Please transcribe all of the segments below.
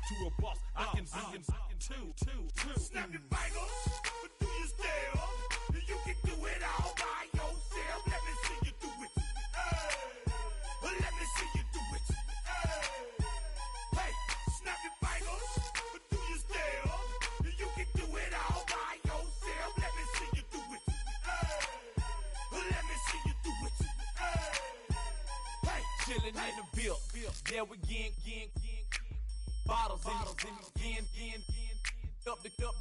to a boss. I can two. Snap your fingers, but do you still? You can do it all by yourself. Let me see you do it. Let me see you do it. Hey, snap your fingers, but do you still? You can do it all by yourself. Let me see you do it. Let me see you do it. Hey, chillin' in the bill. Yeah, we again. Bottles in again. Up the cup,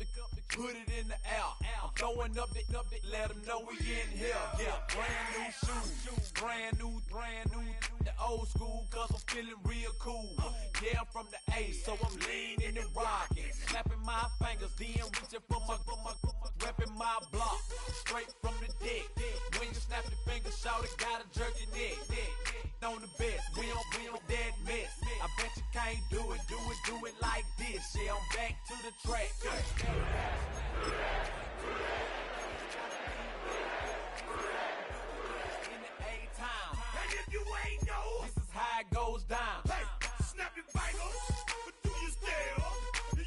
put it in the air. I'm throwing up the, let them know we in here. Yeah, brand new shoes, brand new. The old school, cause I'm feeling real cool. Yeah, I'm from the A, so I'm leaning and rocking. Snapping my fingers, then reaching for my repping my block. Straight from the deck. When you snap your fingers, shout it, gotta jerk your neck. On the best, we don't dead mess. I bet you can't do it like this. Yeah, I'm back to the track. In the A-time. And if you ain't know, this is how it goes down. Hey, snap your fingers, but do you still?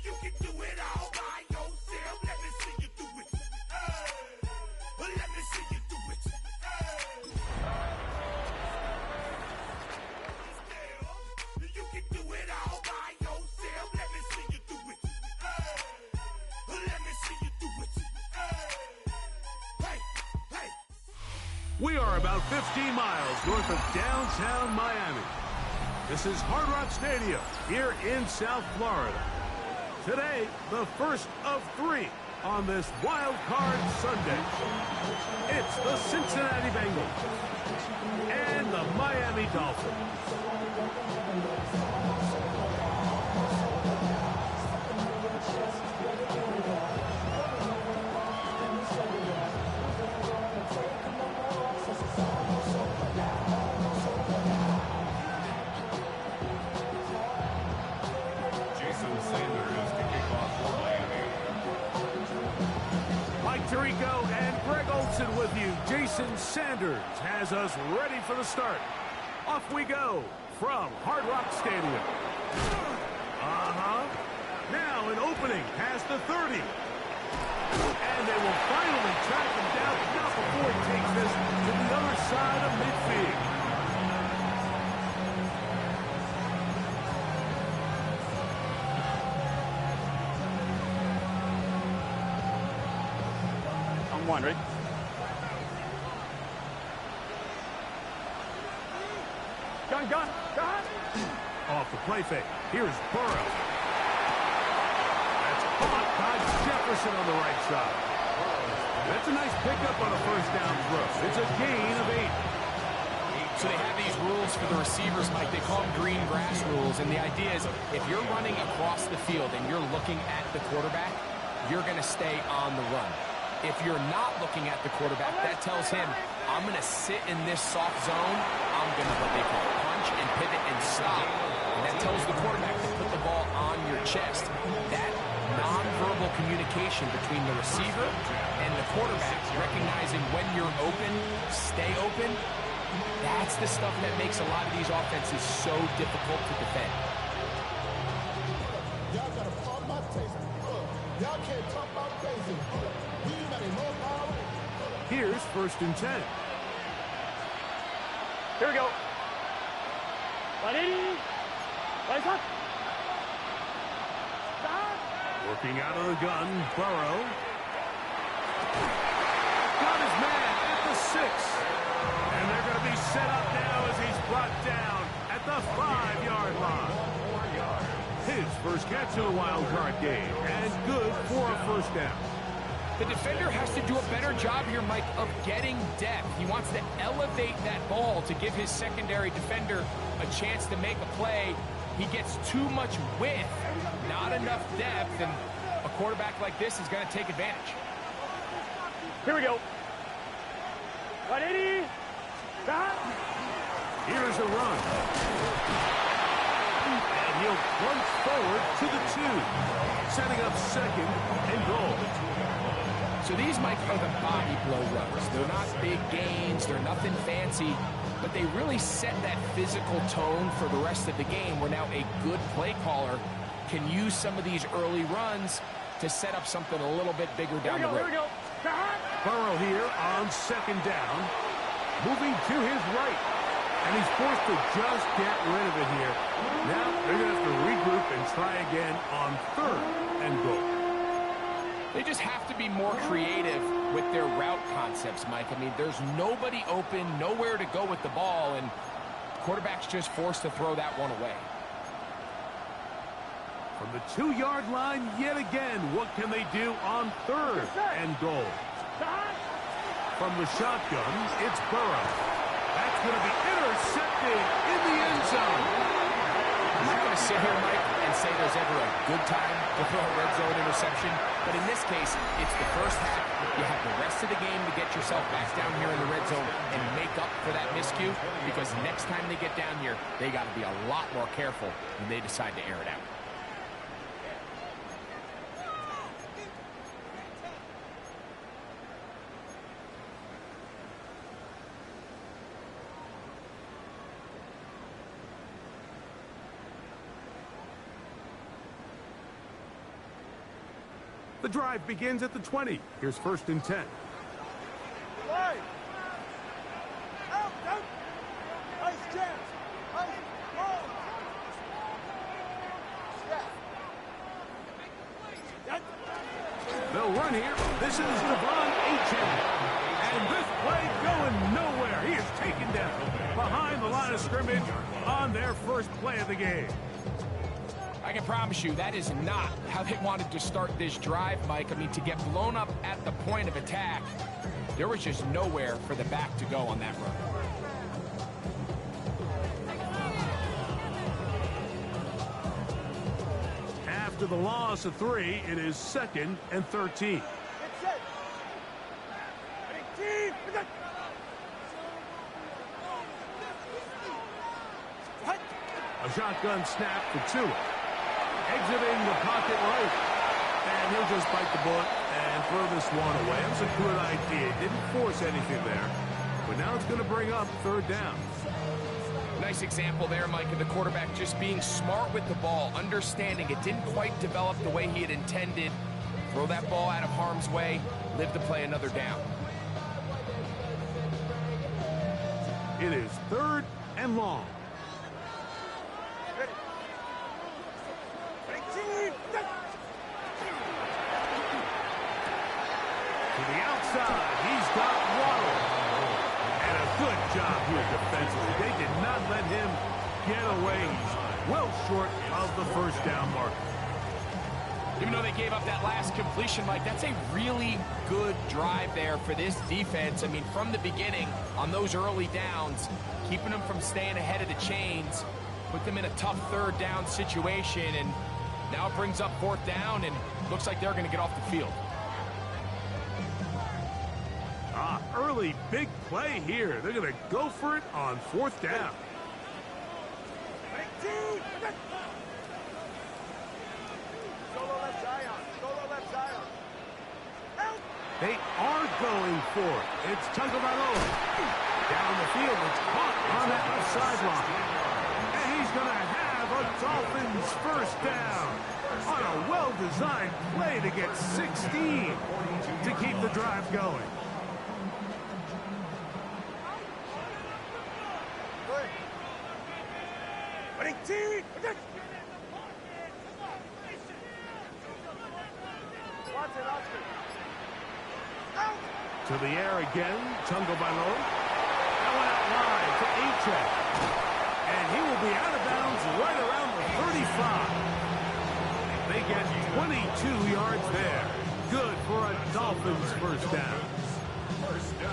You can do it all by yourself. Let me see you do it. Let me see you do it. You can do it all by yourself. Let me see you do it. Let me see you do it. Hey. We are about 15 miles north of downtown Miami. This is Hard Rock Stadium here in South Florida. Today, the first of 3 on this Wild Card Sunday. It's the Cincinnati Bengals and the Miami Dolphins. Tirico and Greg Olson with you. Jason Sanders has us ready for the start. Off we go from Hard Rock Stadium. Now an opening past the 30. And they will finally track him down, not before he takes this to the other side of midfield. One, ready? Gun. Off the play fake. Here's Burrow. That's caught Jefferson on the right side. That's a nice pickup on a first down throw. It's a gain of 8. So they have these rules for the receivers, Mike. They call them green grass rules. And the idea is if you're running across the field and you're looking at the quarterback, you're going to stay on the run. If you're not looking at the quarterback, that tells him, I'm going to sit in this soft zone. I'm going to what they call punch and pivot and stop. And that tells the quarterback to put the ball on your chest. That nonverbal communication between the receiver and the quarterback, recognizing when you're open, stay open, that's the stuff that makes a lot of these offenses so difficult to defend. Y'all got to talk about taste. Y'all can't talk about crazy. Here's 1st and 10. Here we go. Ready? Stop. Working out of the gun, Burrow. Got his man at the 6. And they're going to be set up now as he's brought down at the 5-yard line. His first catch of the wild card game, and good for a first down. The defender has to do a better job here, Mike, of getting depth. He wants to elevate that ball to give his secondary defender a chance to make a play. He gets too much width, not enough depth, and a quarterback like this is going to take advantage. Here we go. 180. Here's a run. And he'll plunge forward to the 2, setting up 2nd and goal. So these, Mike, are the body blow runs. They're not big gains. They're nothing fancy. But they really set that physical tone for the rest of the game where now a good play caller can use some of these early runs to set up something a little bit bigger down the road. Burrow here on second down, moving to his right. And he's forced to just get rid of it here. Now they're going to have to regroup and try again on third and goal. They just have to be more creative with their route concepts, Mike. I mean, there's nobody open, nowhere to go with the ball, and quarterback's just forced to throw that one away. From the 2-yard line yet again, what can they do on third and goal? From the shotgun, it's Burrow. That's going to be intercepted in the end zone. I'm not going to sit here, Mike, and say there's ever a good time to throw a red zone interception, but in this case, it's the first half. You have the rest of the game to get yourself back down here in the red zone and make up for that miscue, because next time they get down here, they got to be a lot more careful when they decide to air it out. The drive begins at the 20. Here's 1st and 10. Right. Out, out. Nice chance. Nice roll. Step. They'll run here. This is Devon Achane. And this play going nowhere. He is taken down behind the line of scrimmage on their first play of the game. I can promise you that is not how they wanted to start this drive, Mike. I mean, to get blown up at the point of attack, there was just nowhere for the back to go on that run. After the loss of 3, it is 2nd and 13. Get set. Ready, team. What? A shotgun snap for Tua. Exiting the pocket right. And he'll just bite the bullet and throw this one away. It was a good idea. Didn't force anything there. But now it's going to bring up 3rd down. Nice example there, Mike, of the quarterback just being smart with the ball, understanding it didn't quite develop the way he had intended. Throw that ball out of harm's way, live to play another down. It is 3rd and long. To the outside, he's got Waddle. And a good job here defensively. They did not let him get away. He's well short of the 1st down mark. Even though they gave up that last completion, Mike, that's a really good drive there for this defense. I mean, from the beginning, on those early downs, keeping them from staying ahead of the chains, put them in a tough 3rd down situation, and now it brings up 4th down, and looks like they're going to get off the field. Early big play here. They're going to go for it on 4th down. Solo left Zion. Solo left Zion. Out. They are going for it. It's Tagovailoa. Down the field. It's caught on that left sideline. And he's going to have a Dolphins 1st down on a well-designed play to get 16 to keep the drive going. To the air again, Tagovailoa. That one out wide to Achane. And he will be out of bounds right around the 35. They get 22 yards there. Good for a Dolphins 1st down.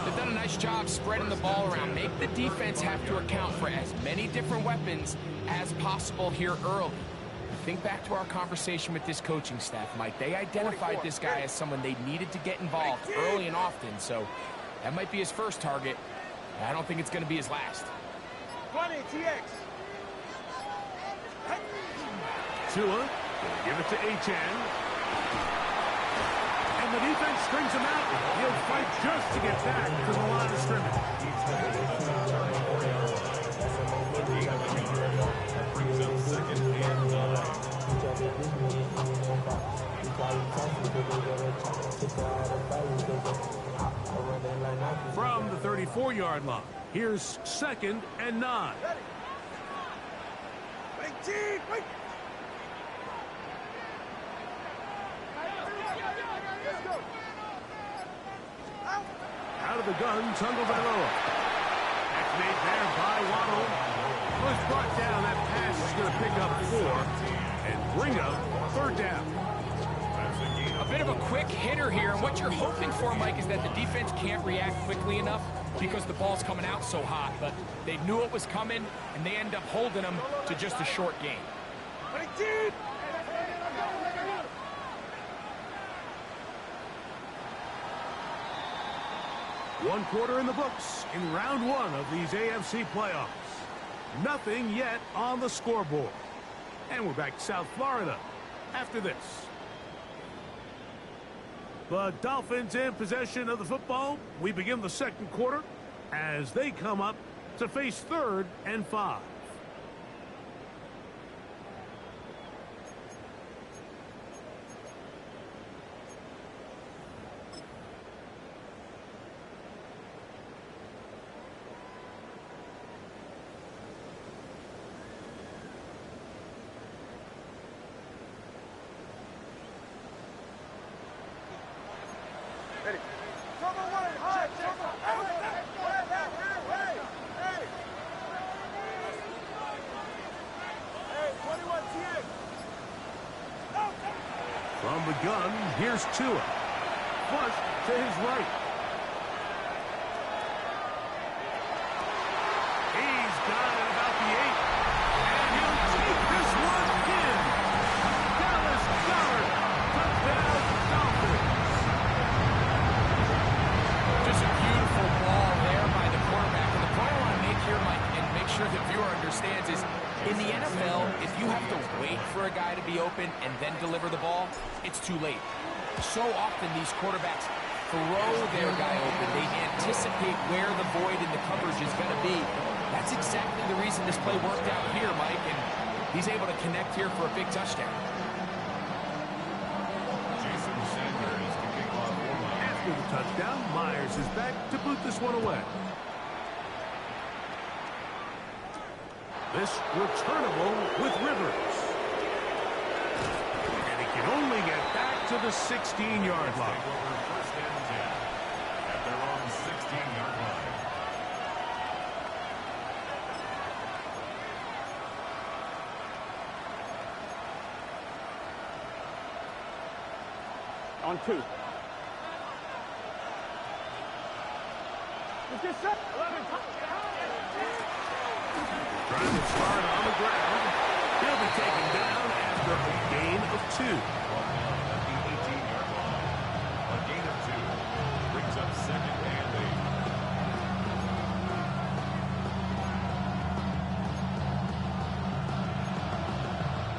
They've done a nice job spreading the ball around. Make the defense have to account for as many different weapons as possible here early. Think back to our conversation with this coaching staff, Mike. They identified this guy as someone they needed to get involved early and often, so that might be his first target. I don't think it's going to be his last. 20, TX. Tua will give it to Achane. And the defense strings him out. He'll fight just to get back to the line of scrimmage. That brings up 2nd and 9. 4-yard line. Here's 2nd and 9. Out of the gun, Tagovailoa. That's made there by Waddle. Was brought down. That pass is going to pick up 4 and bring up 3rd down. A bit of a quick hitter here, and what you're hoping for, Mike, is that the defense can't react quickly enough because the ball's coming out so hot, but they knew it was coming, and they end up holding them to just a short gain. One quarter in the books in round 1 of these AFC playoffs. Nothing yet on the scoreboard. And we're back to South Florida after this. The Dolphins in possession of the football. We begin the 2nd quarter as they come up to face 3rd and 5. From the gun, here's Tua. Flush to his right. He's got it about the 8. And he'll take this one in. Dallas Goedert. Touchdown, Dolphins. Just a beautiful ball there by the quarterback. And the point I want to make here, Mike, and make sure the viewer understands is, in the NFL, if you have to wait for a guy to be open and then deliver the ball, it's too late. So often these quarterbacks throw their guy open. They anticipate where the void in the coverage is going to be. That's exactly the reason this play worked out here, Mike, and he's able to connect here for a big touchdown. After the touchdown, Myers is back to boot this one away. This returnable with Rivers. And he can only get back to the 16-yard line. First and 10 at their own 16-yard line. On 2. Let's get set. 11. Trying to start on the ground. He'll be taken down after a gain of 2. At the 18-yard line. A gain of 2 brings up 2nd and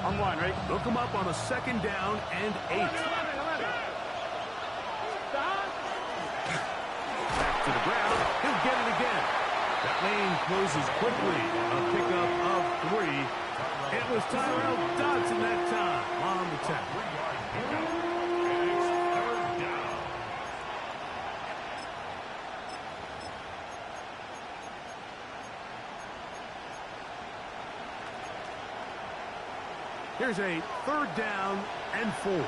8. On 1, right? They'll come up on a 2nd down and 8. 11. Back to the ground. He'll get it again. That lane closes quickly. A pickup of 3. It was Tyrell Dodson that time on the tackle. 3-yard pickup. And it's 3rd down. Here's a 3rd down and 4. Here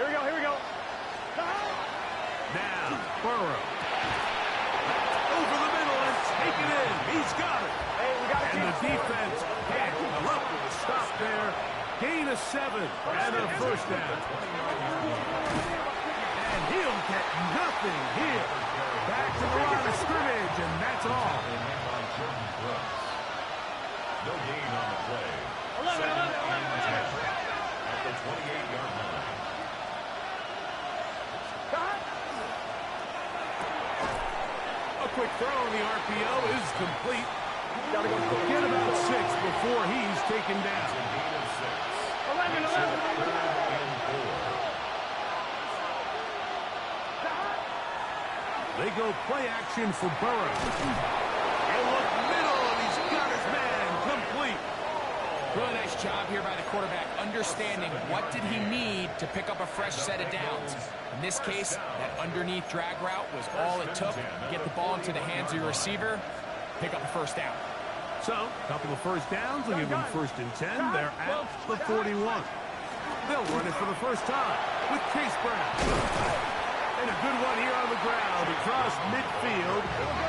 we go, here we go. Now, Burrow. Over the middle and take it in. He's got it. Hey, we got a And the defense can't come up with a stop there. Gain of 7 and a 1st down. And he'll get nothing here. Back to the line of scrimmage, and that's all. No gain on the play. 11. At the 28-yard line. A quick throw on the RPO is complete. Gotta go. Get about 6 before he's taken down. A gain of 6. 11. They go play action for Burrow. He'll look middle, and he's got his man complete. Really nice job here by the quarterback, understanding what did he need to pick up a fresh set of downs. In this case, that underneath drag route was all it took to get the ball into the hands of your receiver, pick up a first down. So, a couple of first downs will give them 1st and 10. They're at the 41. They'll run it for the first time with Case Brown. And a good one here on the ground across midfield.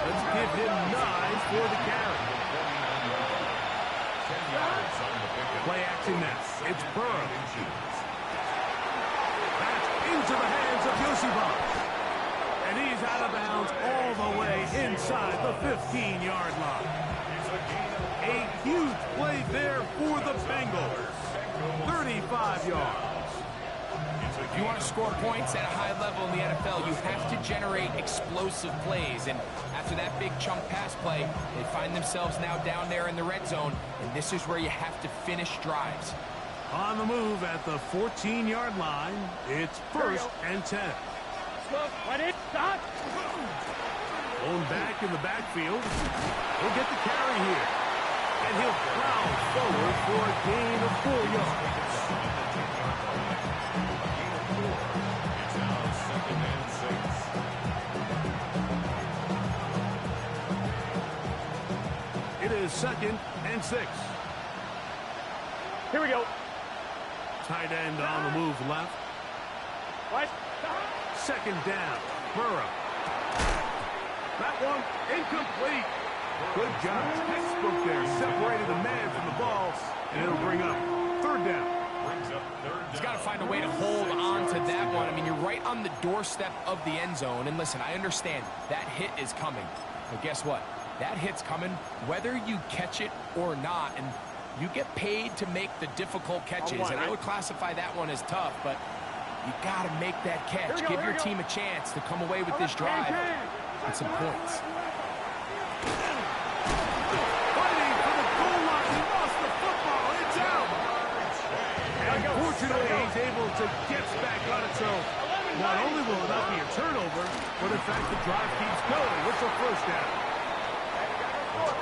Let's give him 9 for the carry. Play action now. It's Burrow. That's into the hands of Yosibas. And he's out of bounds all the way inside the 15-yard line. A huge play there for the Bengals. 35 yards. If you want to score points at a high level in the NFL, you have to generate explosive plays. And after that big chunk pass play, they find themselves now down there in the red zone. And this is where you have to finish drives. On the move at the 14-yard line, it's 1st and 10. Going back in the backfield. He'll get the carry here. And he'll plow forward for a gain of 4 yards. It is 2nd and 6. Here we go. Tight end on the move left. Right. 2nd down. Burrow. That one incomplete. Good job. Textbook there. Separated the man from the ball. And it'll bring up 3rd down. He's got to find a way to hold on to that one. I mean, you're right on the doorstep of the end zone. And listen, I understand that hit is coming. But guess what? That hit's coming whether you catch it or not. And you get paid to make the difficult catches. And I would classify that one as tough, but you got to make that catch. Give your team a chance to come away with this drive with some points. Fighting for the goal line. He lost the football. It's out. And fortunately, he's able to get back on its own. Not only will it not be a turnover, but in fact, the drive keeps going with the 1st down.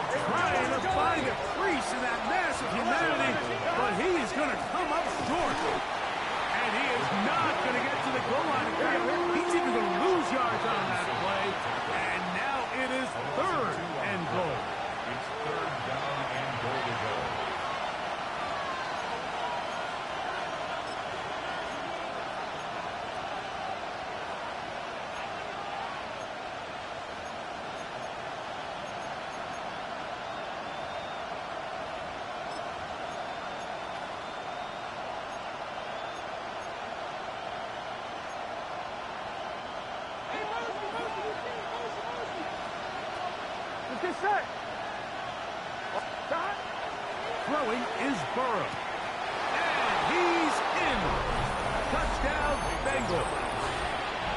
Trying to find a crease in that mass of humanity, but he is going to come up short. And he is not going to get to the goal line. He's even going to lose yards on that play. And now it is 3rd and goal. It's 3rd down and goal to go. Throwing is Burrow. And he's in. Touchdown, Bengals.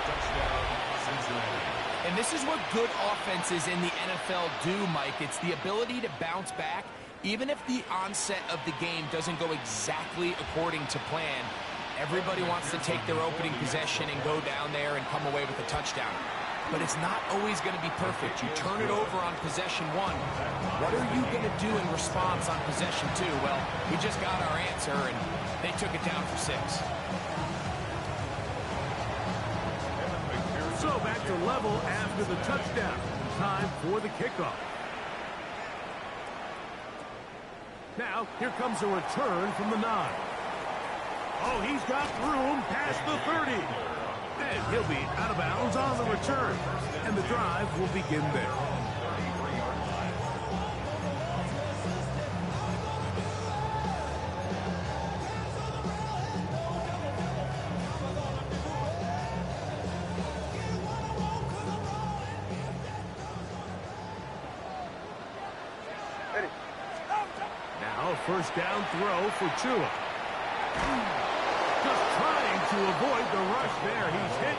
Touchdown, Cincinnati. And this is what good offenses in the NFL do, Mike. It's the ability to bounce back, even if the onset of the game doesn't go exactly according to plan. Everybody wants to take their opening possession and go down there and come away with a touchdown. But it's not always going to be perfect. You turn it over on possession 1. What are you going to do in response on possession 2? Well, we just got our answer, and they took it down for 6. So back to level after the touchdown. Time for the kickoff. Now, here comes a return from the 9. Oh, he's got room past the 30. And he'll be out of bounds on the return. And the drive will begin there. Now, 1st down throw for Tua. Just trying to avoid the rush there. He's hit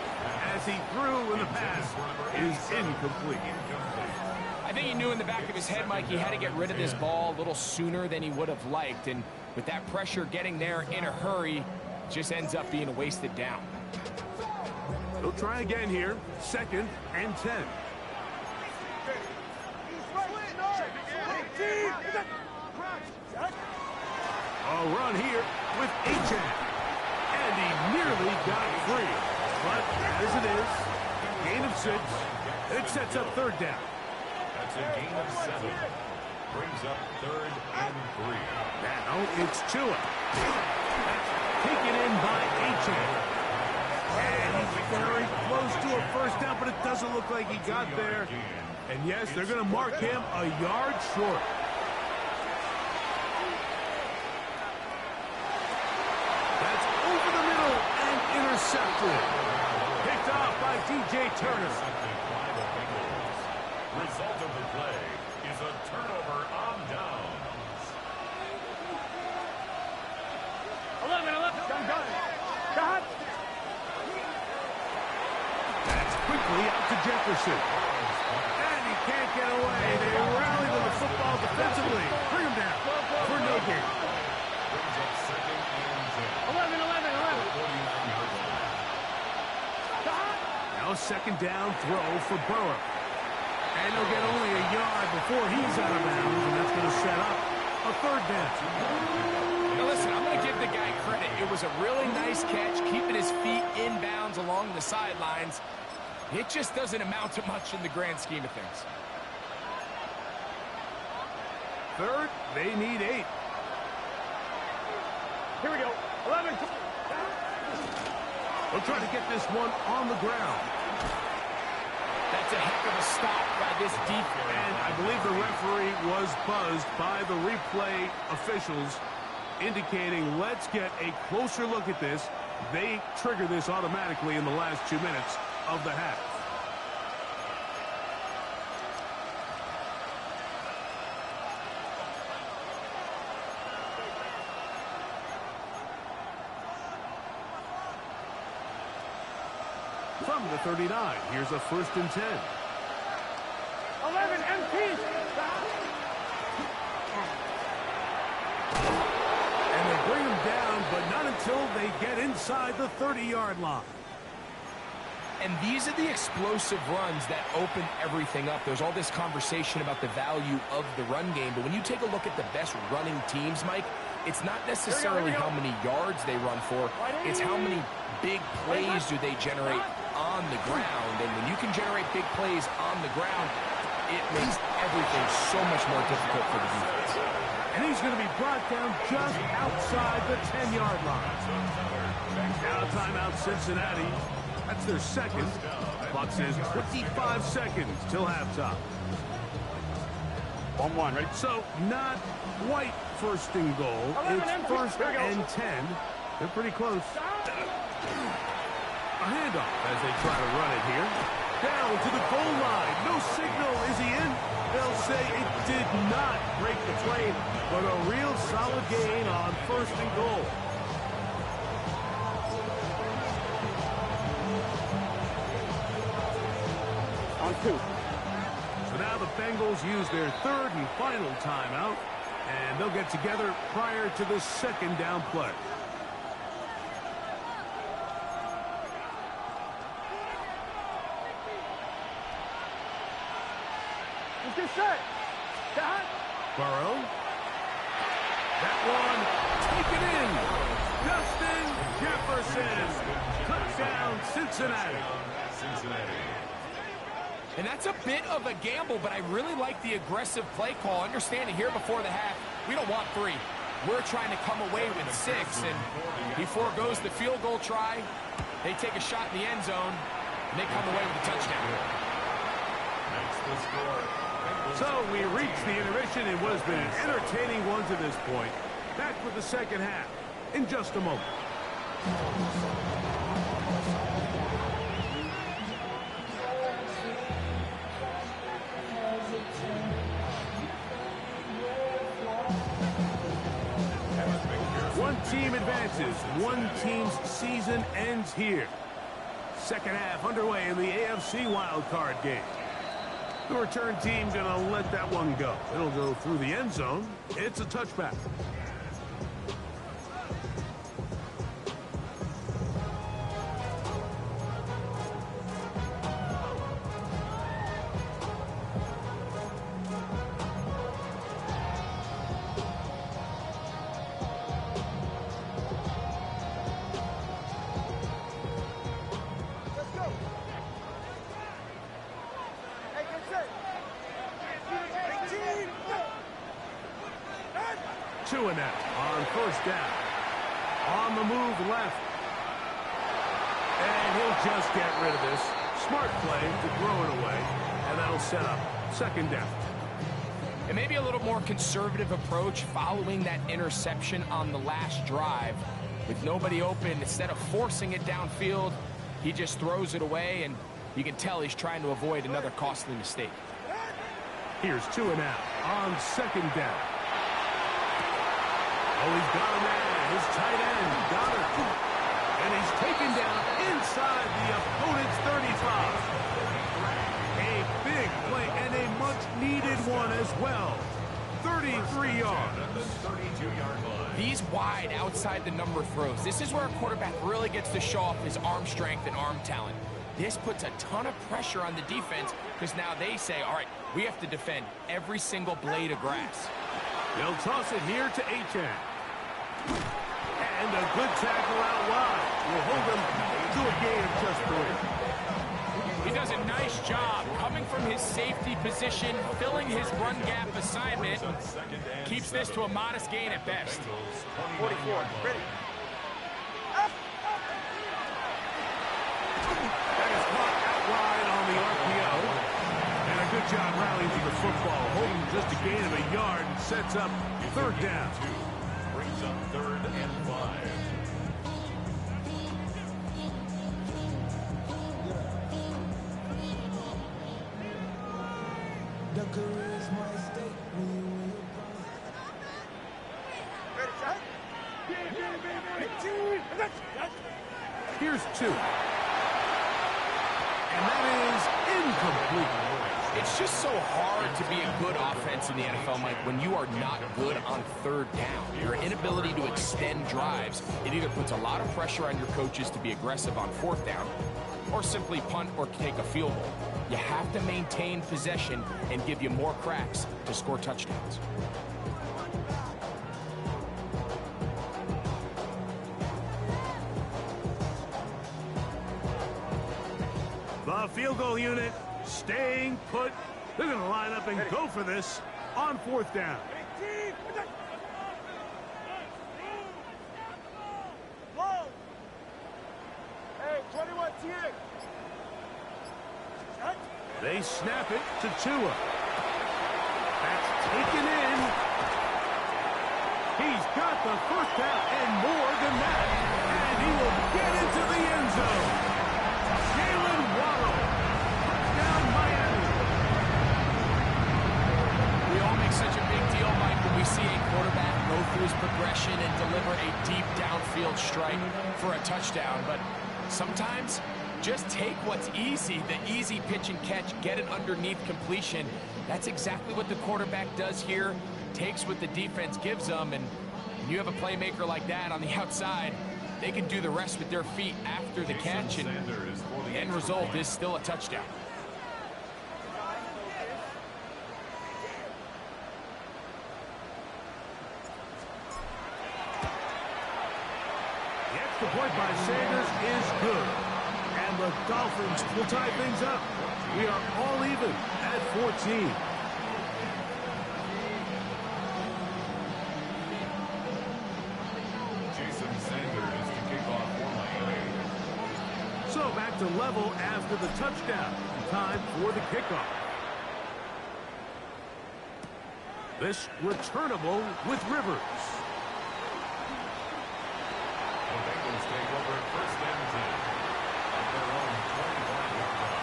as he threw, and the pass is incomplete. I think he knew in the back of his head, Mike, he had to get rid of this ball a little sooner than he would have liked. And with that pressure getting there in a hurry, it just ends up being a wasted down. He'll try again here. 2nd and 10. A run here with Achan. And he nearly got free. But as it is, gain of 6. It sets up third down. That's a gain of 7. Brings up 3rd and 3. Now it's Tua. Taken in by Achan. And he's very close to a first down, but it doesn't look like he got there. And yes, they're going to mark him a yard short. That's over the middle and intercepted. Picked off by DJ Turner. Result of the play is a turnover on downs. 11. Done. Cut. That's quickly out to Jefferson. And he can't get away. They rally to the football defensively. Bring him down for no gain. Brings up 2nd and 10. 11. 49-yard line. Now a second down throw for Burrow. And he'll get only a yard before he's out of bounds, and that's going to set up a third down. Now listen, I'm going to give the guy credit. It was a really nice catch, keeping his feet in bounds along the sidelines. It just doesn't amount to much in the grand scheme of things. Third, they need 8. Here we go. 11. They'll try to get this one on the ground. That's a heck of a stop by this defense. And I believe the referee was buzzed by the replay officials, indicating let's get a closer look at this. They trigger this automatically in the last 2 minutes of the half. From the 39, here's a 1st and 10. 11. MP. And they bring him down, but not until they get inside the 30-yard line. And these are the explosive runs that open everything up. There's all this conversation about the value of the run game, but when you take a look at the best running teams, Mike, it's not necessarily how many yards they run for, it's how many big plays do they generate on the ground. And when you can generate big plays on the ground, it makes everything so much more difficult for the defense. And he's going to be brought down just outside the 10-yard line. Now timeout Cincinnati. That's their second. Clock says 25 seconds till halftime. 1-1, ready? So not quite 1st and goal. It's 1st and 10. They're pretty close. A handoff as they try to run it here. Down to the goal line. No signal. Is he in? They'll say it did not break the plane, but a real solid gain on 1st and goal. On 2. So now the Bengals use their 3rd and final timeout, and they'll get together prior to the 2nd down play. Let's get set. Cut. Burrow. That one taken in. Justin Jefferson. Touchdown, Cincinnati. And that's a bit of a gamble, but I really like the aggressive play call. Understanding here before the half, we don't want 3. We're trying to come away with 6, and he foregoes the field goal try. They take a shot in the end zone, and they come away with a touchdown. That's the score. So we reach the intermission in what has been an entertaining one to this point. Back with the second half in just a moment. One team advances. One team's season ends here. Second half underway in the AFC wildcard game. The return team going to let that one go. It'll go through the end zone. It's a touchback. doing that on first down. On the move left. And he'll just get rid of this. Smart play to throw it away. And that'll set up second down. And maybe a little more conservative approach following that interception on the last drive. With nobody open, instead of forcing it downfield, he just throws it away, and you can tell he's trying to avoid another costly mistake. Here's 2 and out on second down. Oh, he's got a man. His tight end, Goddard. And he's taken down inside the opponent's 35. A big play and a much-needed one as well. 33 yards. These wide outside the number throws. This is where a quarterback really gets to show off his arm strength and arm talent. This puts a ton of pressure on the defense because now they say, all right, we have to defend every single blade of grass. They'll toss it here to Achane. And a good tackle out wide will hold them to a gain of just 3. He does a nice job coming from his safety position, filling his run gap assignment, keeps this to a modest gain at best. 44, ready. That is caught out wide on the RPO. And a good job rallying to the football, holding just a gain of a yard and sets up third down. Brings up 3rd and 5. Here's 2. And that is incomplete. It's just so hard to be a good offense in the NFL, Mike, when you are not good on third down. Your inability to extend drives, it either puts a lot of pressure on your coaches to be aggressive on 4th down or simply punt or take a field goal. You have to maintain possession and give you more cracks to score touchdowns. The field goal unit staying put. They're going to line up and go for this on 4th down. Hey, 21 TX. They snap it to Tua. That's taken in. He's got the first down and more than that. And he will get into the end zone. Jalen Waddle. Touchdown Miami. We all make such a big deal, Mike, when we see a quarterback go through his progression and deliver a deep downfield strike for a touchdown. But sometimes, just take what's easy, the easy pitch and catch, get it underneath completion. That's exactly what the quarterback does here. Takes what the defense gives them, and when you have a playmaker like that on the outside, they can do the rest with their feet after the catch, and the end result is still a touchdown. The extra point by Sanders is good. And the Dolphins will tie things up. We are all even at 14. Jason Sanders to kick off for Miami. So back to level after the touchdown. Time for the kickoff. This returnable with Rivers. The Bengals take over at 1st and 10. At their own 25-yard line.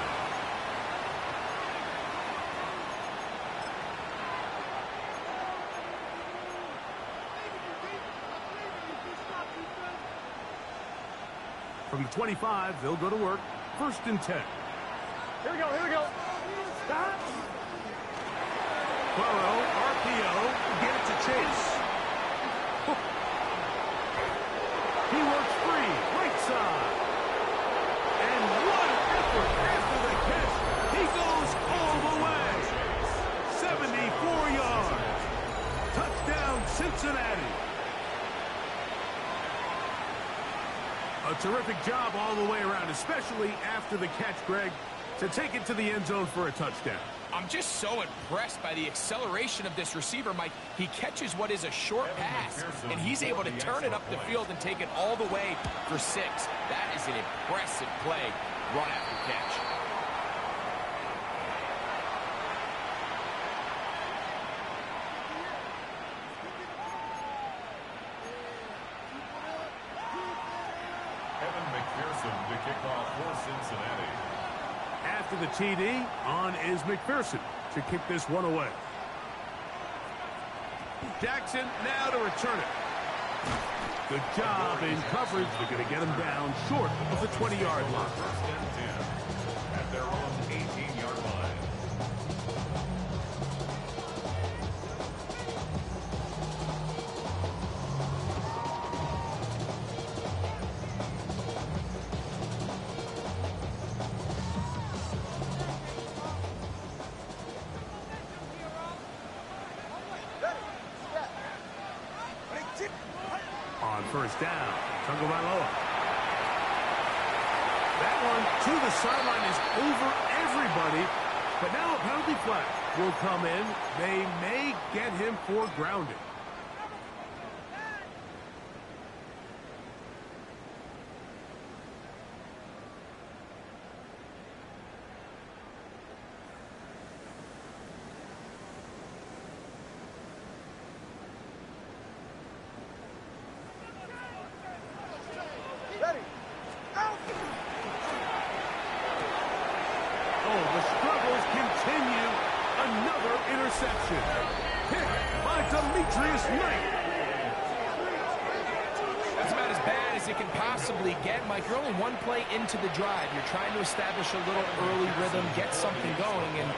From the 25, they'll go to work. 1st and 10. Here we go, here we go. Stop. Burrow, RPO, get it to Chase. He works free, right side. And what an effort after the catch. He goes all the way. 74 yards. Touchdown, Cincinnati. A terrific job all the way around, especially after the catch, Greg, to take it to the end zone for a touchdown. I'm just so impressed by the acceleration of this receiver, Mike. He catches what is a short pass, and he's able to turn it up the field and take it all the way for 6. That is an impressive play, run after catch. To kick off for Cincinnati. After the TD, on is McPherson to kick this one away. Jackson now to return it. Good job in coverage. They're going to get him down short of the 20-yard line. First and 10 at their own 18-yard line. On first down, Tagovailoa. That one to the sideline is over everybody, but now a penalty flag will come in. They may get him for grounding. The struggles continue. Another interception. Picked by Demetrius Knight. That's about as bad as it can possibly get, Mike. You're only one play into the drive. You're trying to establish a little early rhythm, get something going, and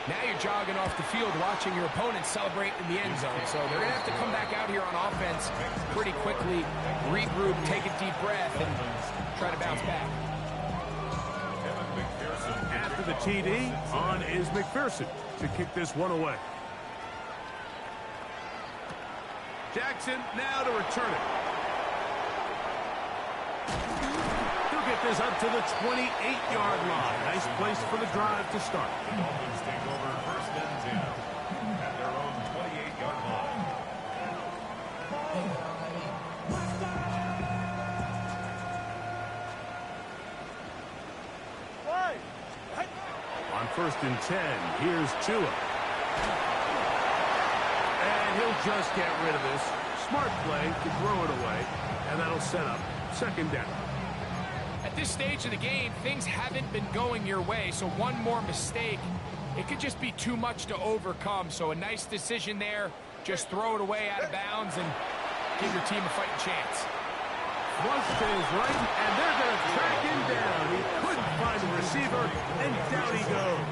now you're jogging off the field watching your opponent celebrate in the end zone. So they're going to have to come back out here on offense pretty quickly, regroup, take a deep breath, and try to bounce back. After the TD, on is McPherson to kick this one away. Jackson now to return it. He'll get this up to the 28-yard line. Nice place for the drive to start. The Dolphins take over first and 10 at their own 28-yard line. On first and 10, here's Tua. And he'll just get rid of this. Smart play to throw it away, and that'll set up second down. At this stage of the game, things haven't been going your way, so one more mistake, it could just be too much to overcome. So a nice decision there. Just throw it away out of bounds and give your team a fighting chance. Flush to his right, and they're going to track him down. He couldn't find the receiver, and down he goes.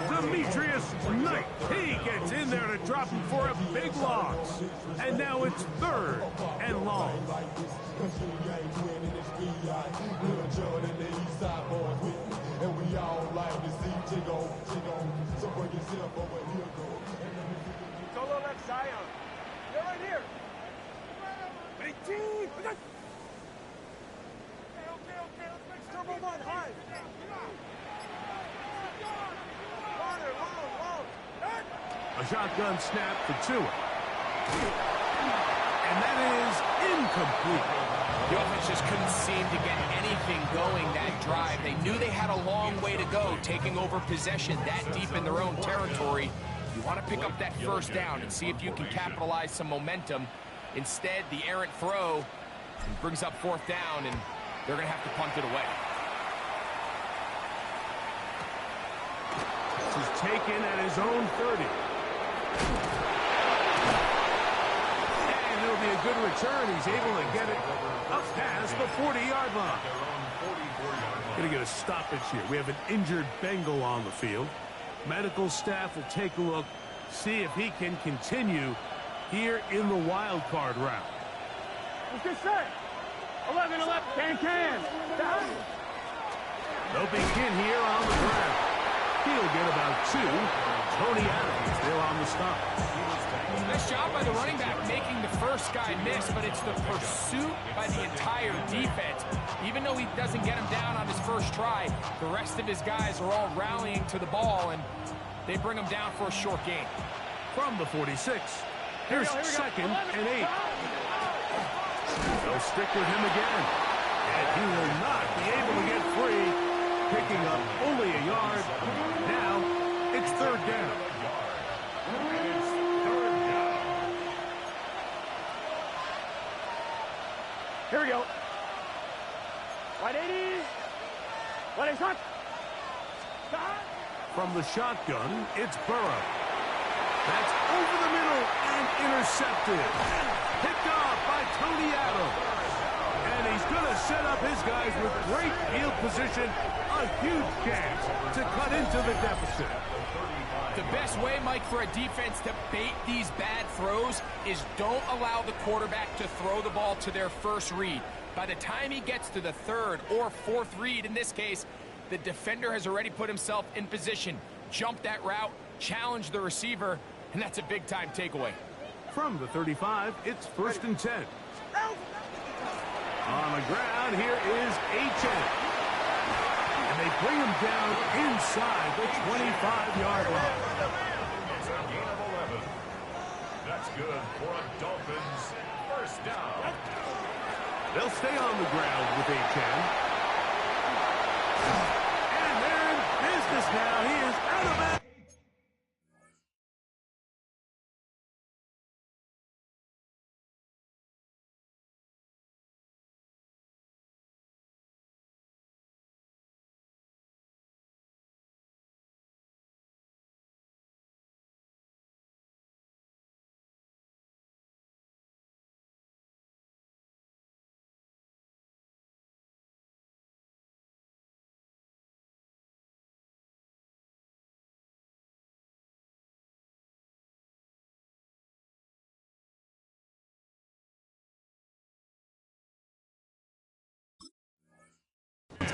Demetrius Knight, he gets in there to drop him for a big loss. And now it's third and long. Solo left Zion. They're right here. 18. Okay, let's make turbo one high. A shotgun snap for Tua. And that is incomplete. The offense just couldn't seem to get anything going that drive. They knew they had a long way to go, taking over possession that deep in their own territory. You want to pick up that first down and see if you can capitalize some momentum. Instead, the errant throw brings up fourth down, and they're going to have to punt it away. This is taken at his own 30. And it'll be a good return. He's able to get it up past the 40-yard line. Going to get a stoppage here. We have an injured Bengal on the field. Medical staff will take a look, see if he can continue here in the wild card round. What's this say? 11, can. Down. They'll begin here on the ground. He'll get about 2. Tony Adams there on the stop. Nice job by the running back making the first guy miss, but it's the pursuit by the entire defense. Even though he doesn't get him down on his first try, the rest of his guys are all rallying to the ball, and they bring him down for a short gain. From the 46, here's second and 8. They'll stick with him again, and he will not be able to get free, picking up only a yard. Now it's third down. Here we go. 180. 180 shot. From the shotgun, it's Burrow. That's over the middle and intercepted. Picked off by Tony Adams. And he's going to set up his guys with great field position. A huge chance to cut into the deficit. The best way, Mike, for a defense to bait these bad throws is don't allow the quarterback to throw the ball to their first read. By the time he gets to the third or fourth read, in this case, the defender has already put himself in position. Jump that route, challenge the receiver, and that's a big-time takeaway. From the 35, it's first and 10. On the ground, here is Achane. And they bring him down inside the 25-yard line. It's a gain of 11. That's good for a Dolphins first down. They'll stay on the ground with Achane. And they're in business now. He is out of it.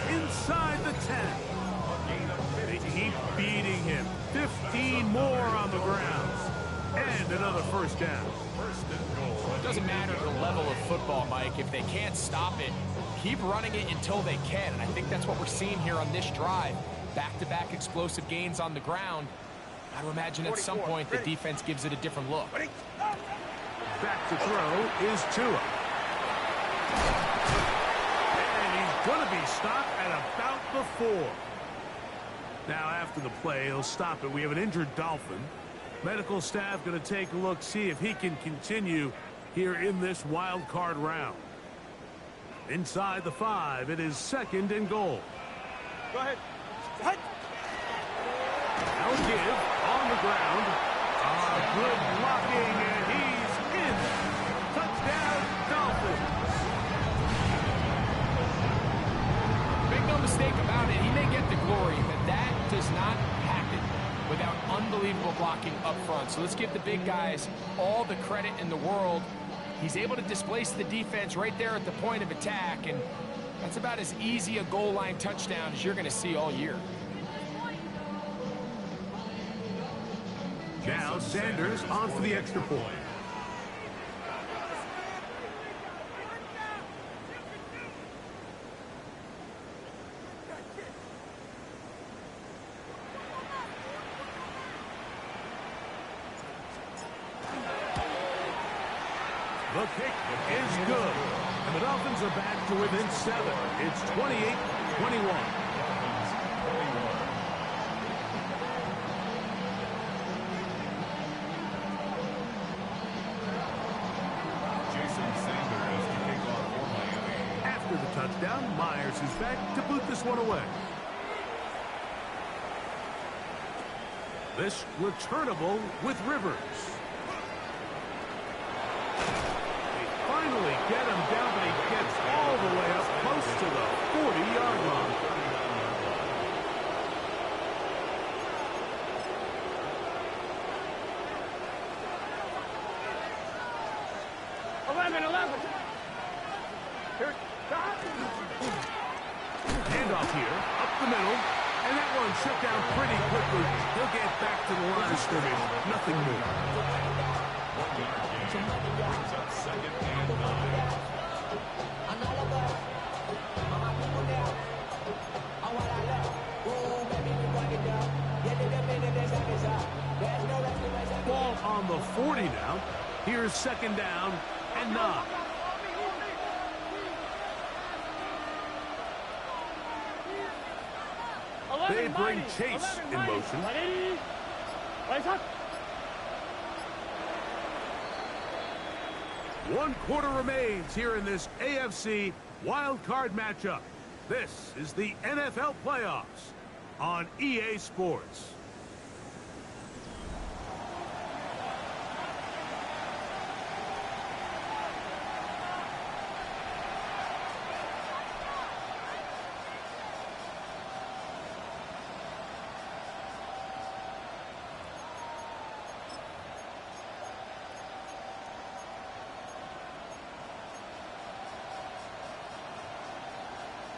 Inside the 10. They keep beating him. 15 more on the ground. And another first down. It doesn't matter the level of football, Mike. If they can't stop it, keep running it until they can. And I think that's what we're seeing here on this drive. Back-to-back explosive gains on the ground. Got to imagine at some point the defense gives it a different look. Back to throw is Tua. Going to be stopped at about the 4. Now, after the play, he'll stop it. We have an injured Dolphin. Medical staff going to take a look, see if he can continue here in this wild card round. Inside the 5, it is second and goal. Go ahead. They'll give on the ground. Good blocking, and he's in. Touchdown, Dolphins. No mistake about it, he may get the glory, but that does not happen without unbelievable blocking up front. So let's give the big guys all the credit in the world. He's able to displace the defense right there at the point of attack, and that's about as easy a goal line touchdown as you're going to see all year. Now Sanders on for the extra point. The kick is good. And the Dolphins are back to within 7. It's 28-21. After the touchdown, Myers is back to boot this one away. This returnable with Rivers. Finally get him down, but he gets all the way up close to the 40-yard line. Handoff here, up the middle, and that one shut down pretty quickly. He'll get back to the line of scrimmage. Nothing more. Brings up second and 9. Ball on the 40 now. Here's second down and 9. They bring Chase in motion. 1 quarter remains here in this AFC wild card matchup. This is the NFL playoffs on EA Sports.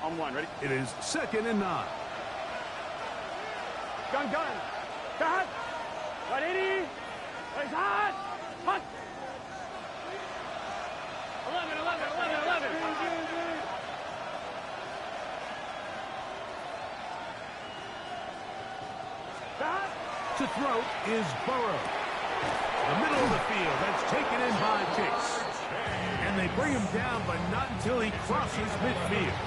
On one, ready? It is second and 9. Gun. Cut. 180. Raise hot. Hot. 11. To throw is Burrow. The middle of the field, that's taken in by Chase. And they bring him down, but not until he crosses midfield.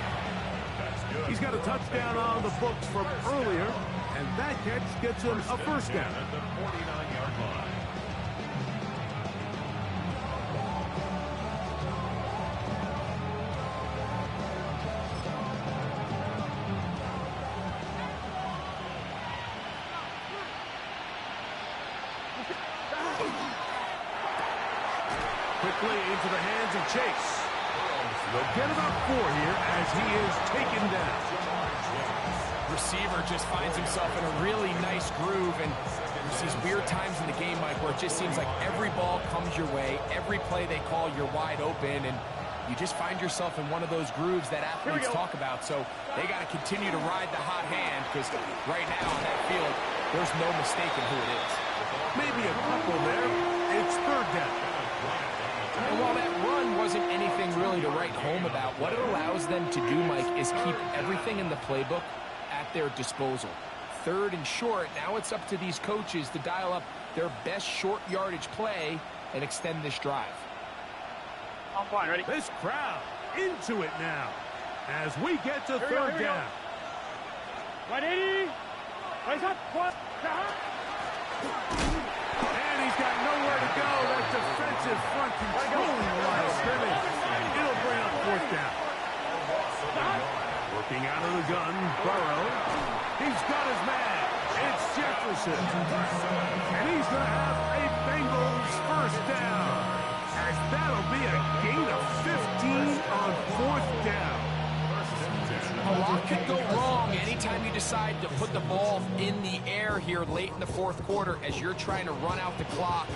He's got a touchdown on the books from earlier, and that catch gets him a first down. At the 49-yard line. Quickly into the hands of Chase. They'll get about 4 here as he is taken down. Receiver just finds himself in a really nice groove, and there's these weird times in the game, Mike, where it just seems like every ball comes your way, every play they call, you're wide open, and you just find yourself in one of those grooves that athletes talk about. So they got to continue to ride the hot hand, because right now on that field, there's no mistaking who it is. Maybe a couple there. It's third down. And while that run wasn't anything really to write home about, what it allows them to do, Mike, is keep everything in the playbook at their disposal. Third and short, now it's up to these coaches to dial up their best short yardage play and extend this drive. On one, ready? This crowd into it now as we get to third down. 180. Raise up. And he's got nowhere to go. That defensive front controlling the line of scrimmage. It'll bring up fourth down. Working out of the gun, Burrow. He's got his man. It's Jefferson. And he's going to have a Bengals first down. As that'll be a gain of 15 on fourth down. A lot could go wrong anytime you decide to put the ball in the air here late in the fourth quarter as you're trying to run out the clock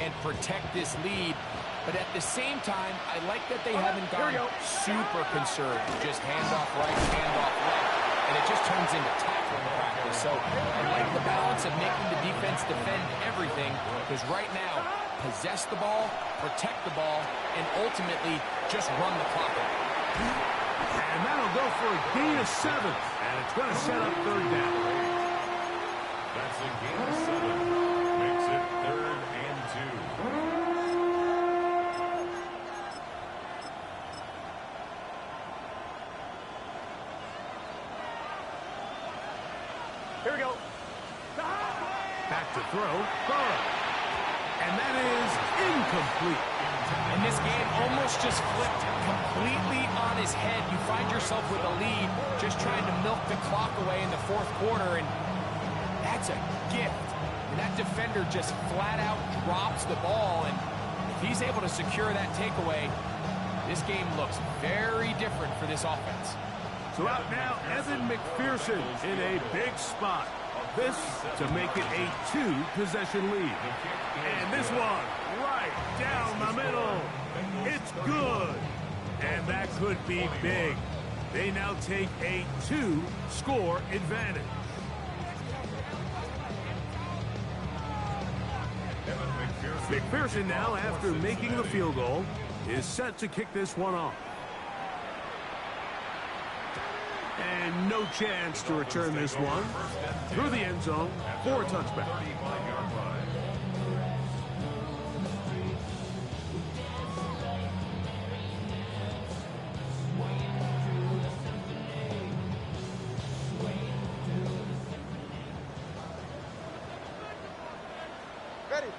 and protect this lead. But at the same time, I like that they haven't gone super conservative. Just handoff right, handoff left, and it just turns into tackling practice. So I like the balance of making the defense defend everything, because right now, possess the ball, protect the ball, and ultimately just run the clock out. And that'll go for a gain of 7. And it's going to set up third down. That's a gain of 7. Makes it 3rd and 2. Here we go. Back to throw. Burrow. And that is incomplete. And this game almost just flipped completely on his head. You find yourself with a lead, just trying to milk the clock away in the fourth quarter, and that's a gift. And that defender just flat out drops the ball, and if he's able to secure that takeaway, this game looks very different for this offense. So out now, Evan McPherson in a big spot. This to make it a 2-possession lead. And this one right down the middle. It's good. And that could be big. They now take a 2-score advantage. Evan McPherson McPherson now, after making the field goal, is set to kick this one off. And no chance to return this one through the end zone for a touchback. Ready?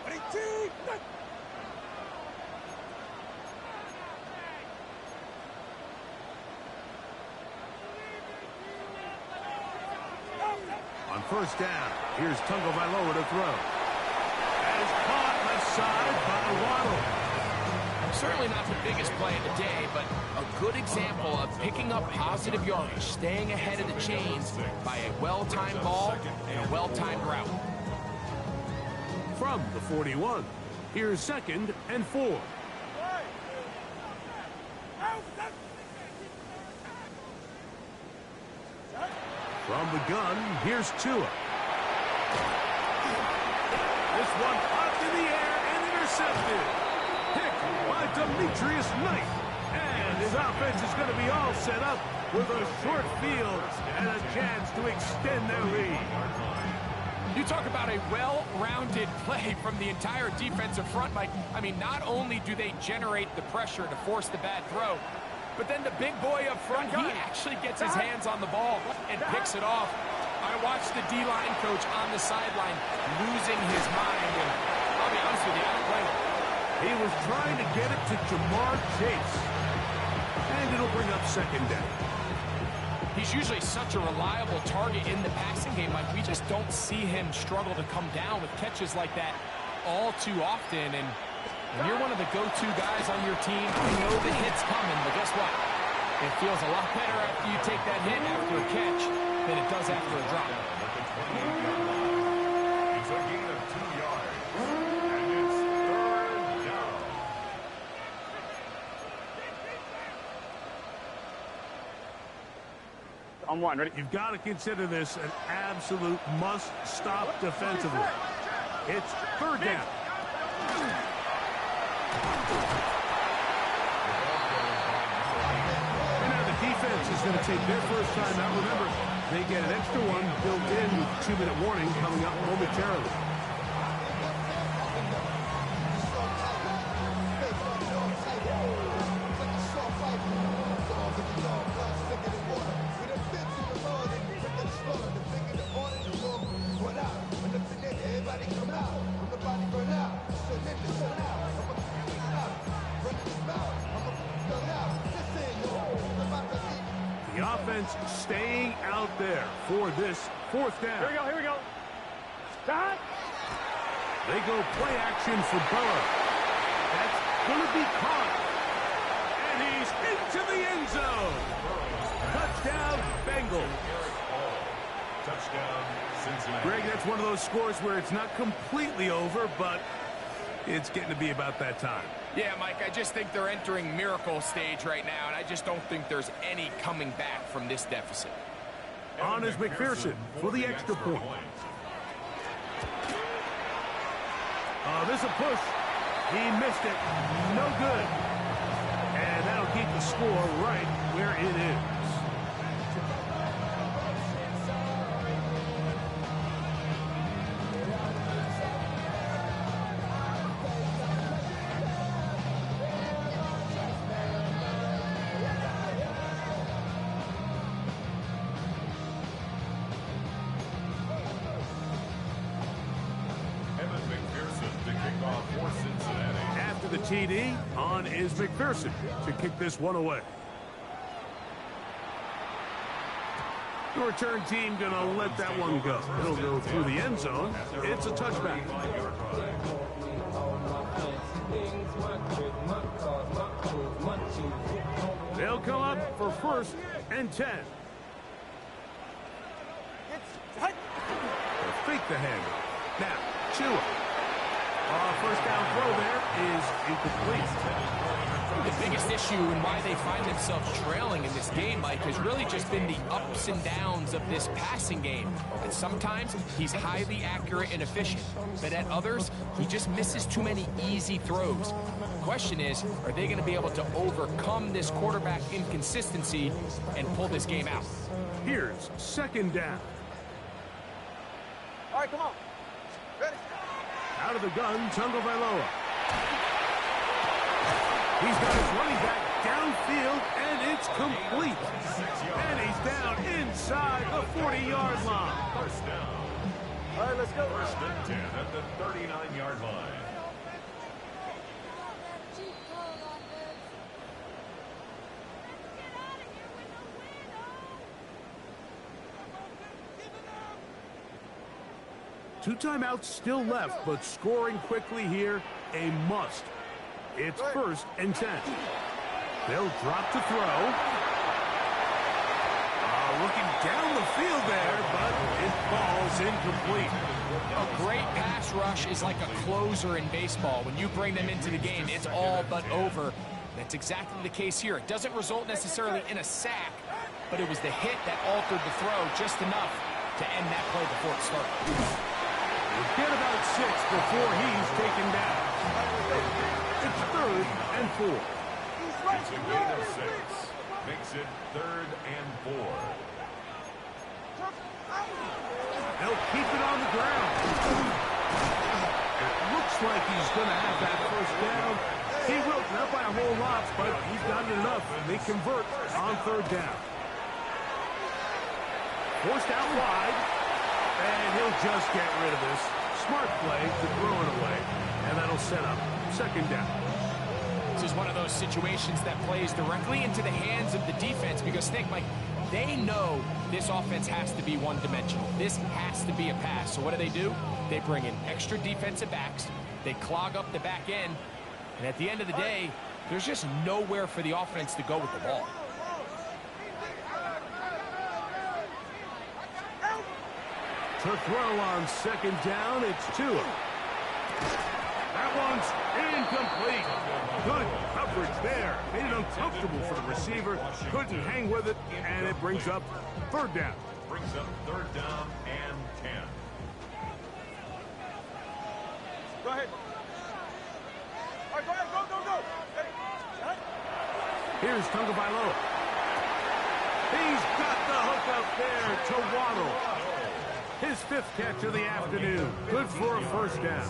Ready, two, go. On first down, here's Tagovailoa to throw. And is caught left side by Waddle. Certainly not the biggest play of the day, but a good example of picking up positive yardage, staying ahead of the chains by a well-timed ball and a well-timed route. From the 41, here's 2nd and 4. From the gun, here's Tua. This one up in the air and intercepted. Picked by Demetrius Knight. And his offense is going to be all set up with a short field and a chance to extend their lead. You talk about a well-rounded play from the entire defensive front, Mike. I mean, not only do they generate the pressure to force the bad throw, but then the big boy up front, he actually gets his hands on the ball and picks it off. I watched the D-line coach on the sideline losing his mind, and I'll be honest with you, I don't blame him. He was trying to get it to Jamar Chase. And it'll bring up 2nd down. He's usually such a reliable target in the passing game. Like, we just don't see him struggle to come down with catches like that all too often. And when you're one of the go-to guys on your team, you know the hit's coming, but guess what? It feels a lot better after you take that hit after a catch than it does after a drop. It's a gain of 2 yards. And it's 3rd down. On one, ready? You've got to consider this an absolute must-stop defensively. It's 3rd down. And now the defense is going to take their first time out. Remember, they get an extra one built in with 2-minute warning coming up momentarily. The offense staying out there for this 4th down. Here we go. Stop. They go play action for Burrow. That's going to be caught. And he's into the end zone. Touchdown, Bengals. Touchdown, Cincinnati. Greg, that's one of those scores where it's not completely over, but it's getting to be about that time. Yeah, Mike, I just think they're entering miracle stage right now, and I just don't think there's any coming back from this deficit. On is McPherson for the extra point. This a push. He missed it. No good. And that'll keep the score right where it is. After the TD, on is McPherson to kick this one away. The return team going to let that one go. It'll go through the end zone. It's a touchback. They'll come up for 1st and 10. They'll fake the handoff. Now, Tua. First down throw there is incomplete. The biggest issue and why they find themselves trailing in this game, Mike, has really just been the ups and downs of this passing game. And sometimes he's highly accurate and efficient, but at others, he just misses too many easy throws. The question is, are they going to be able to overcome this quarterback inconsistency and pull this game out? Here's second down. All right, come on. Ready? Out of the gun, Tagovailoa. He's got his running back downfield, and it's complete. And he's down inside the 40-yard line. First down. All right, let's go. First and 10 at the 39-yard line. Two timeouts still left, but scoring quickly here, a must. It's first and 10. They'll drop to throw. Looking down the field there, but it falls incomplete. A great pass rush is like a closer in baseball. When you bring them into the game, it's all but over. That's exactly the case here. It doesn't result necessarily in a sack, but it was the hit that altered the throw just enough to end that play before it started. Get about 6 before he's taken down. It's third and 4. It's a gain of 6. Makes it third and 4. They'll keep it on the ground. It looks like he's going to have that first down. He will, not by a whole lot, but he's gotten enough. They convert on third down. Forced out wide, and he'll just get rid of this. Smart play to throw it away, and that'll set up second down. This is one of those situations that plays directly into the hands of the defense because think, Mike, they know this offense has to be one-dimensional. This has to be a pass. So what do? They bring in extra defensive backs. They clog up the back end. And at the end of the day, there's just nowhere for the offense to go with the ball. To throw on second down, it's Tua. That one's incomplete. Good coverage there. Made it uncomfortable for the receiver. Couldn't hang with it, and it brings up third down. Brings up third down and 10. Go ahead. All right, go ahead. Go. Ready? All right. Here's Tagovailoa. He's got the hook up there to Waddle. His 5th catch of the afternoon. Good for a first down.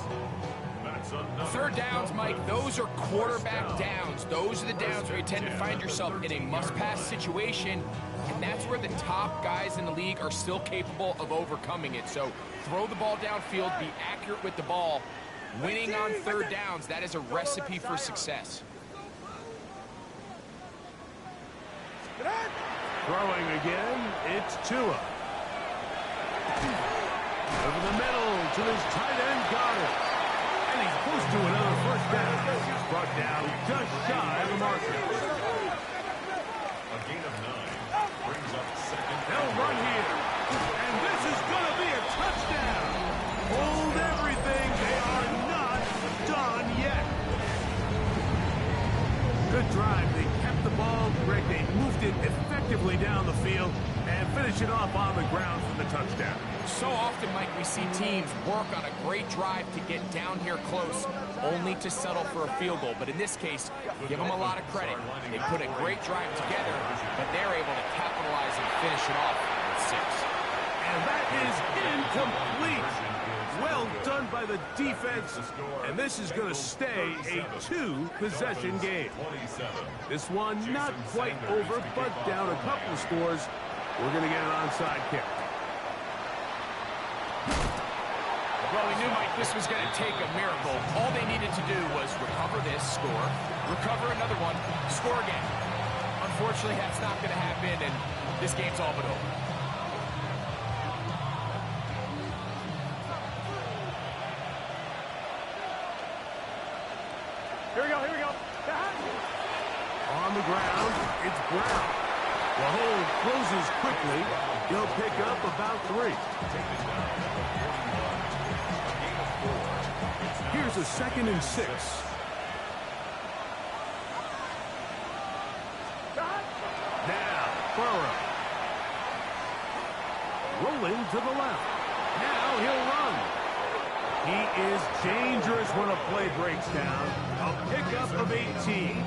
Third downs, Mike, those are quarterback downs. Those are the downs where you tend to find yourself in a must-pass situation, and that's where the top guys in the league are still capable of overcoming it. So throw the ball downfield, be accurate with the ball. Winning on third downs, that is a recipe for success. Throwing again, it's Tua. Over the middle to his tight end, Goddard. And he's close to another first down. He's brought down just shy of the marker. A gain of 9. Brings up second. They'll run here. And this is going to be a touchdown. Hold everything. They are not done yet. Good drive. They kept the ball. Greg, they moved it effectively down the field and finish it off on the ground for the touchdown. So often, Mike, we see teams work on a great drive to get down here close, only to settle for a field goal. But in this case, give them a lot of credit. They put a great drive together, but they're able to capitalize and finish it off with 6. And that is incomplete. Well done by the defense. And this is going to stay a 2-possession game. This one not quite over, but down a couple of scores. We're going to get an onside kick. Well, we knew, Mike, this was going to take a miracle. All they needed to do was recover this, score, recover another one, score again. Unfortunately, that's not going to happen, and this game's all but over. Here we go. On the ground, it's Brown. The hole closes quickly. He'll pick up about 3. Here's a 2nd and 6. Burrow. Rolling to the left. Now he'll run. He is dangerous when a play breaks down. A pickup of 18.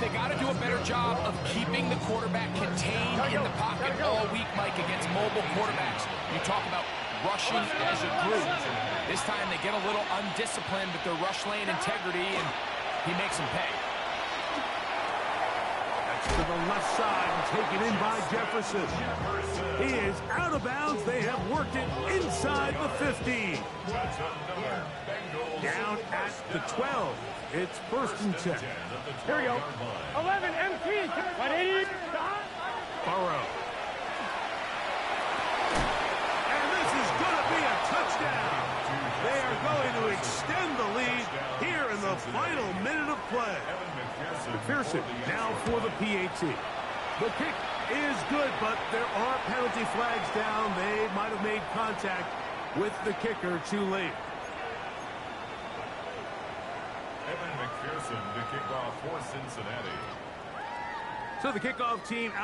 They got to do a better job of keeping the quarterback contained in the pocket all week, Mike, against mobile quarterbacks. You talk about rushing as a group. This time they get a little undisciplined with their rush lane integrity, and he makes them pay. That's to the left side and taken in by Jefferson. He is out of bounds. They have worked it inside the 15. Down at the 12. It's 1st and 10. Here we go. 11 MP. 180. Burrow. And this is going to be a touchdown. They are going to extend the lead here in the final minute of play. McPherson now for the PAT. The kick is good, but there are penalty flags down. They might have made contact with the kicker too late. McPherson to kick off for Cincinnati. So the kickoff team out.